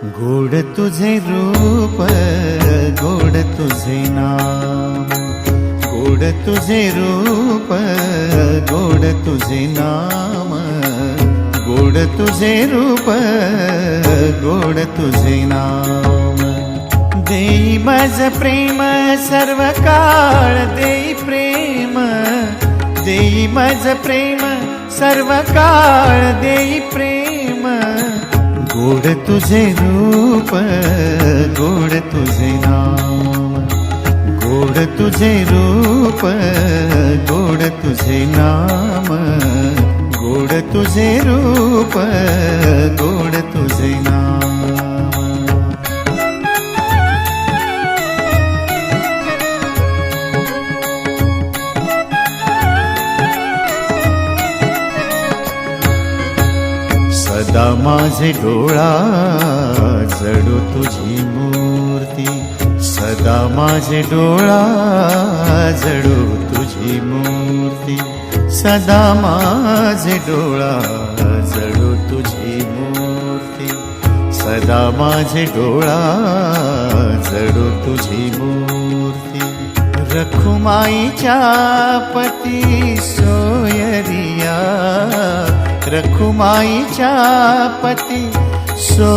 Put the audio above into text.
गोड तुझे रूप, गोड तुझे नाम, गोड तुझे रूप, गोड तुझे नाम, गोड तुझे रूप, गोड तुझे नाम। देई मज प्रेम सर्व काळ, देई प्रेम, देई मज प्रेम सर्व काळ, देई प्रेम। गोड तुझे रूप, गोड तुझे नाम, गोड तुझे रूप, गोड तुझे नाम, गोड तुझे रूप, गोड तुझे नाम। सदा माझे डोळा जडो तुझी मूर्ती, सदा माझे डोळा जडो तुझी मूर्ती, सदा माझे डोळा जडो तुझी मूर्ती, सदा माझे डोळा जडो तुझी मूर्ती। रखुमाईच्या पती सोयरिया, रखुमाईच्या पती सो